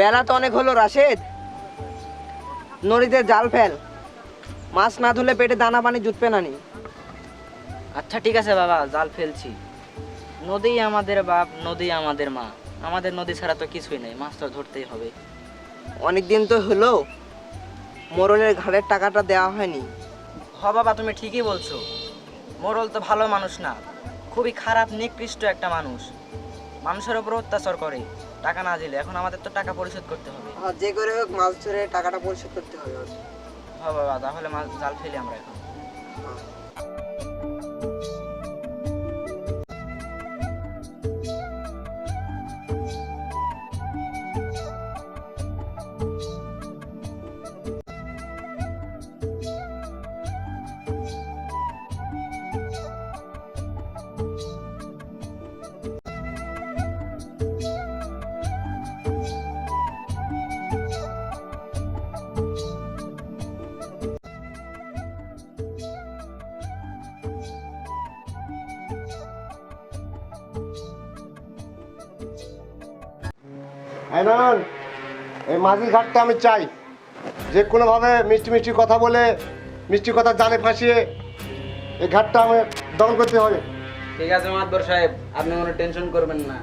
বেলা তো অনেক হলো রাশেদ, নদীতে জাল ফেল, মাছ না ধরলে পেটে দানা পানি জুটবে না নি। আচ্ছা ঠিক আছে বাবা, জাল ফেলছি। নদী আমাদের বাপ, নদী আমাদের মা, আমাদের নদী ছাড়া তো কিছুই নেই, মাছ তো ধরতেই হবে। অনেক দিন তো হলো মোরলের ঘাড়ের টাকাটা দেওয়া হয়নি। হ বাবা, তুমি ঠিকই বলছো। মোড়ল তো ভালো মানুষ না, খুবই খারাপ নিকৃষ্ট একটা মানুষ, মানুষের উপর অত্যাচার করে টাকা না দিলে। এখন আমাদের তো টাকা পরিশোধ করতে হবে। যে করে হোক মাছ ধরে টাকাটা পরিশোধ করতে হবে। হ বাবা, তাহলে মাছ জাল ফেলি আমরা এখন। আইনান, এই মাঝি ঘাটটা আমি চাই, যে কোনোভাবে মিষ্টি মিষ্টি কথা বলে, মিষ্টি কথা জালে ফাঁসিয়ে এই ঘাটটা আমি দখল করতে হবে। ঠিক আছে মাতবর সাহেব, আপনি কোনো টেনশন করবেন না।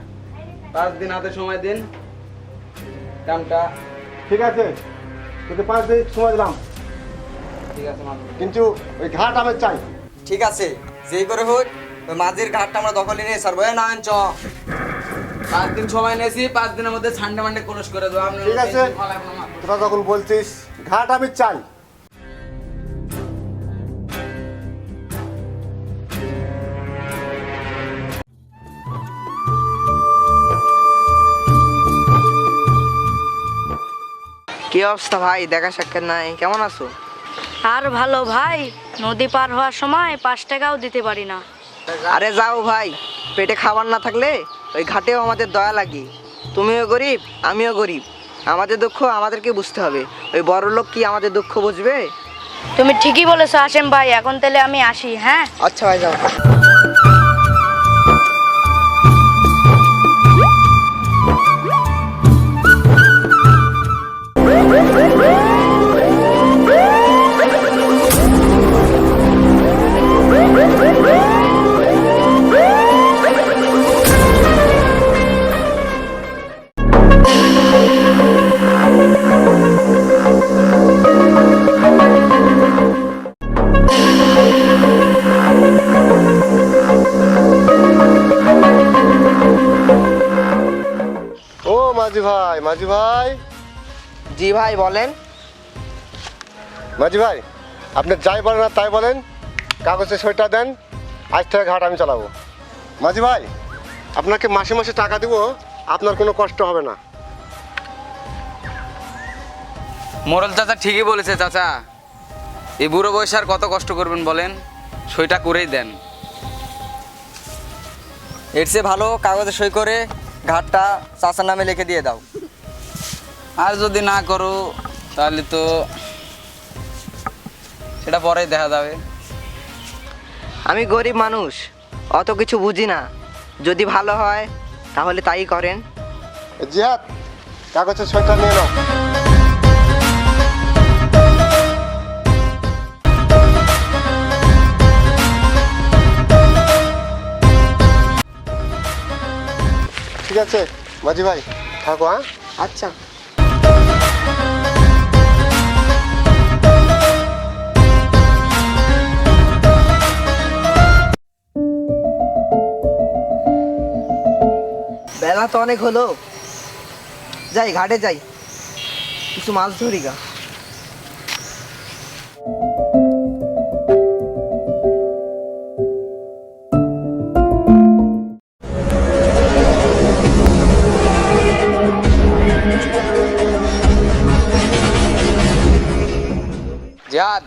5 দিন হাতে সময় দিন, কামটা। ঠিক আছে, কিন্তু 5 দিন সময় দিলাম, ঠিক আছে মাতবর। কিন্তু ওই ঘাট আমি চাই। ঠিক আছে, যেই করে হোক ওই মাঝির ঘাটটা আমরা দখলে নিয়ে ছাড়বো। না চ 5 দিন সময় নিয়েছি, 5 দিনের মধ্যে ছান্ডে মান্ডে কলস করে দেবো। আপনি ঠিক আছে, তোরা যখন বলছিস ঘাট আমি চাই। কি অবস্থা ভাই, দেখা সাক্ষাৎ নাই, কেমন আছো? আর ভালো ভাই, নদী পার হওয়ার সময় 5 টাকাও দিতে পারি না। আরে যাও ভাই, পেটে খাবার না থাকলে ওই ঘাটেও আমাদের দয়া লাগে। তুমিও গরিব, আমিও গরিব, আমাদের দুঃখ আমাদেরকে বুঝতে হবে। ওই বড় লোক কি আমাদের দুঃখ বুঝবে? তুমি ঠিকই বলেছো হাসেম ভাই, এখন তাহলে আমি আসি। হ্যাঁ আচ্ছা ভাই, যাও। ও মাঝি ভাই, মাঝি ভাই, জি ভাই বলেন। মাঝি ভাই, আপনি যাই বলেন না তাই বলেন, কাগজে সইটা দেন, আজ থেকে ঘাট আমি চালাবো। মাঝি ভাই, আপনাকে মাসে মাসে টাকা দিব, আপনার কোনো কষ্ট হবে না। মোড়ল চাচা ঠিকই বলেছে। চাচা, এই বুড়ো বয়সে আর কত কষ্ট করবেন বলেন, সইটা করেই দেন। এর চেয়ে ভালো কাগজে সই করে ঘাটটা চাচার নামে লিখে দিয়ে দাও। আর যদি না করো তাহলে তো সেটা পরেই দেখা যাবে। আমি গরিব মানুষ, অত কিছু বুঝি না, যদি ভালো হয় তাহলে তাই করেন। জিহাদ, কাগজের সইটা নিয়ে নাও। ঠিক আছে মাঝি ভাই, থাকো। হ্যাঁ, আচ্ছা। বেলা তো অনেক হলো, যাই ঘাটে যাই, কিছু মাছ ধরি গা। জিহাদ,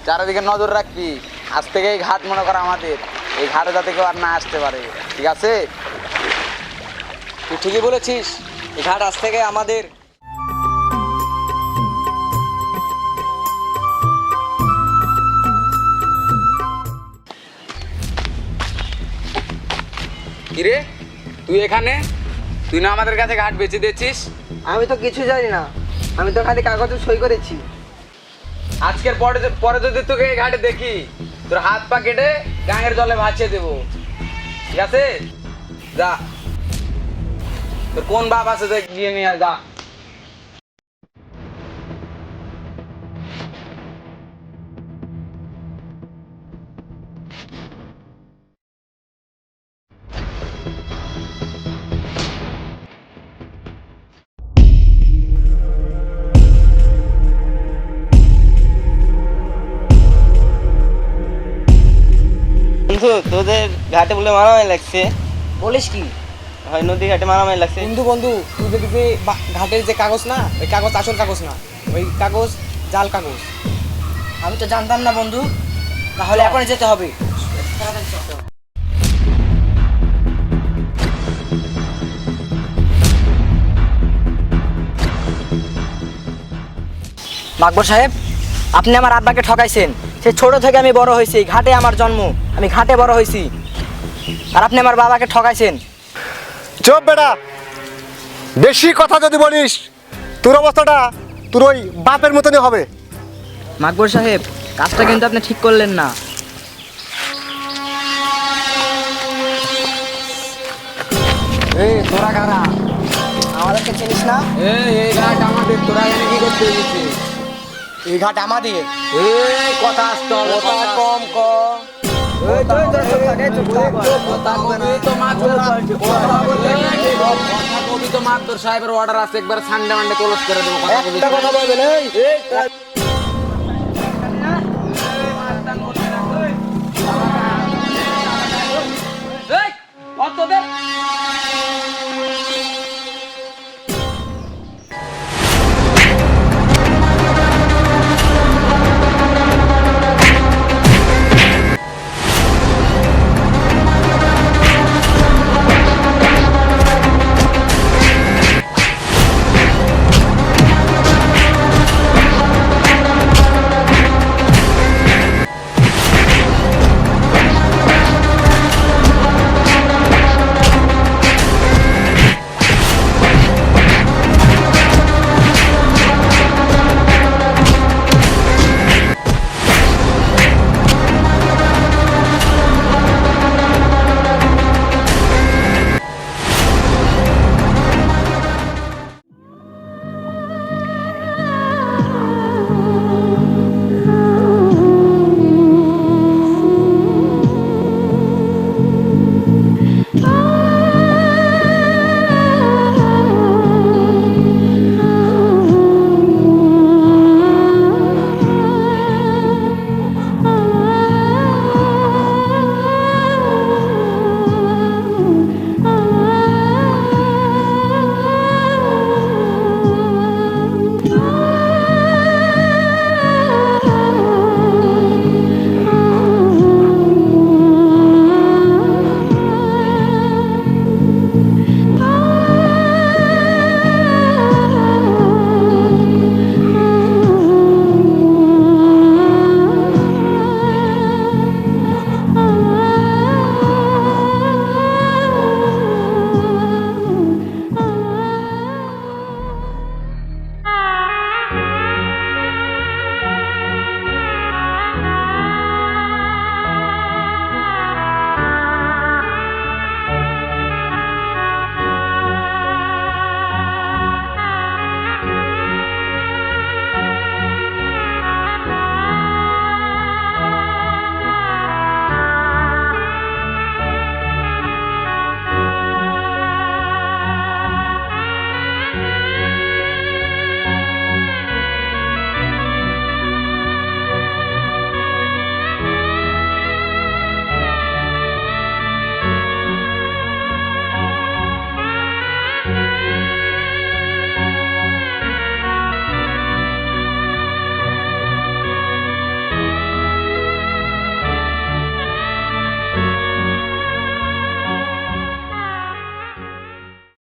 চারিদিকে নজর রাখবি। আজ থেকে এই ঘাট মনে করা আমাদের, এই ঘাটে যাতে কেউ আর না আসতে পারে, ঠিক আছে? তুই ঠিকই বলেছিস, এই ঘাট আজ থেকে আমাদের। কিরে, তুই এখানে? তুই না আমাদের কাছে ঘাট বেচে দিয়েছিস, আমি তো কিছু জানি না, আমি তো খালি কাগজে সই করেছি। আজকের পরে পরে যদি তোকে এই ঘাটে দেখি, তোর হাত পা কেটে গাঙের জলে ভাসিয়ে দেবো, ঠিক আছে? যা, তোর কোন বাপ আছে দেখ, গিয়ে নিয়ে আয়, যা। বন্ধু, তোদের ঘাটে বলে মারামারি লাগছে। বলিস কি? হয় নদী ঘাটে মারামারি লাগছে। বন্ধু বন্ধু, তুই দেখবি যে ঘাটের যে কাগজ না, ওই কাগজ আসল কাগজ না, ওই কাগজ জাল কাগজ। আমি তো জানতাম না বন্ধু, তাহলে এখন যেতে হবে। মাকবর সাহেব, আপনি আমার আব্বাকে ঠকাইছেন। সে ছোট থেকে আমি বড় হয়েছি, ঘাটে আমার জন্ম, আমি ঘাটে বড় হয়েছি। আর আপনি আমার বাবাকে ঠকাইছেন। চুপ বেটা, বেশি কথা যদি বলিস তোর অবস্থাটা তোর ওই বাপের মতনই হবে। মাকবর সাহেব, কাজটা কিন্তু আপনি ঠিক করলেন না। এই তোরা কারা? আমাদেরকে চিনিস না? এই ঘাট আমাদের, তোরা এখানে কি করতে এসেছিস? এই ঘাট আমাদের। এই কথা আসতে হবে, কথা কম কম। কথা কবি তো মাদর সাহেবের অর্ডার আছে, একবার সানডে মানডে ক্লোজ করে দেবো। কথা বলবেন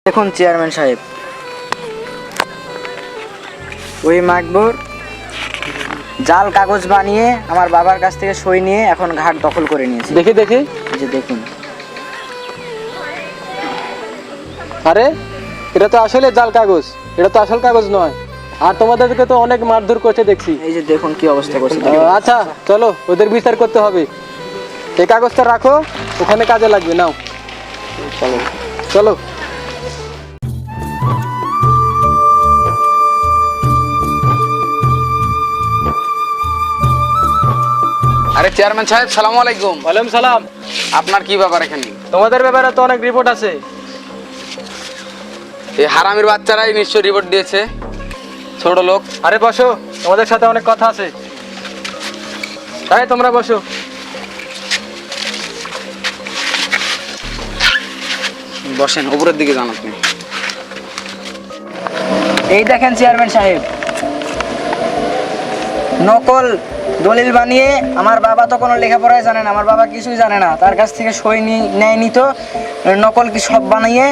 দেখুন চেয়ারম্যান সাহেব, ওই মাকবর জাল কাগজ বানিয়ে আমার বাবার কাছ থেকে সই নিয়ে এখন ঘাট দখল করে নিয়েছে। দেখি দেখি। এই যে দেখুন। আরে এটা তো আসলে জাল কাগজ। এটা তো আসল কাগজ নয়। আর তোমাদেরকে তো অনেক মারধর করছে দেখছি। এই যে দেখুন কি অবস্থা করছে। আচ্ছা চলো, ওদের বিচার করতে হবে। এই কাগজটা রাখো, ওখানে কাজে লাগবে। নাও চলো চলো। আরে চেয়ারম্যান সাহেব, সালাম আলাইকুম। ওয়ালাইকুম সালাম। আপনার কি ব্যাপার এখানে? তোমাদের ব্যাপারে তো অনেক রিপোর্ট আছে। এই হারামির বাচ্চারাই নিশ্চয় রিপোর্ট দিয়েছে, ছোট লোক। আরে বসো, তোমাদের সাথে অনেক কথা আছে। তাই তোমরা বসো। বসেন, উপরের দিকে যান আপনি। এই দেখেন চেয়ারম্যান সাহেব, নকল দলিল বানিয়ে, আমার বাবা তো কোনো লেখাপড়াই জানে না, আমার বাবা কিছুই জানে না, তার কাছ থেকে সই নেয়নি তো নকল কি সব বানিয়ে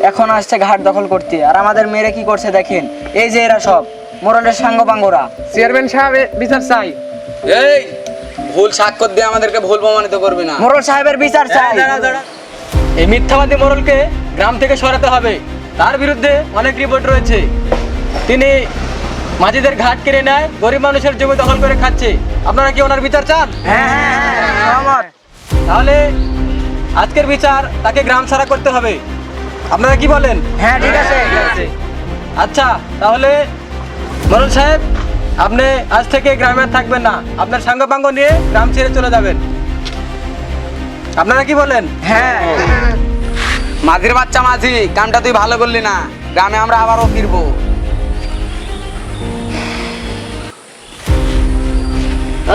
এখন আসছে ঘাট দখল করতে। আর আমাদের মেরে কি করছে দেখেন, এই যে এরা সব মোরলের সাঙ্গ পাঙ্গরা। চেয়ারম্যান সাহেব বিচার চাই। এই ভুল সাক্ষর দিয়ে আমাদেরকে ভুল প্রমাণিত করবে না। মোরল সাহেবের বিচার চাই। এই মিথ্যাবাদী মোড়লকে গ্রাম থেকে সরাতে হবে। তার বিরুদ্ধে অনেক রিপোর্ট রয়েছে। তিনি মাঝিদের ঘাট কেড়ে নেয়, গরিব মানুষের জমি দখল করে খাচ্ছে। আপনারা কি ওনার বিচার চান? সহমত। তাহলে আজকের বিচার তাকে গ্রাম ছাড়া করতে হবে। আপনারা কি বলেন? হ্যাঁ ঠিক আছে। আচ্ছা, তাহলে মোড়ল সাহেব, আপনি আজ থেকে গ্রামে আর থাকবেন না, আপনার সাঙ্গপাঙ্গ নিয়ে গ্রাম ছেড়ে চলে যাবেন। আপনারা কি বলেন? হ্যাঁ মাঝির বাচ্চা মাঝি, কামটা তুই ভালো করলি না। গ্রামে আমরা আবারও ফিরবো।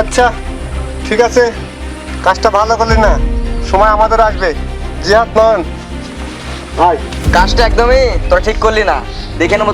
আচ্ছা ঠিক আছে, কাজটা ভালো করলি না, সময় আমাদের আসবে। জিহাদ নন ভাই, কাজটা একদমই তোরা ঠিক করলি না। দেখে নেবো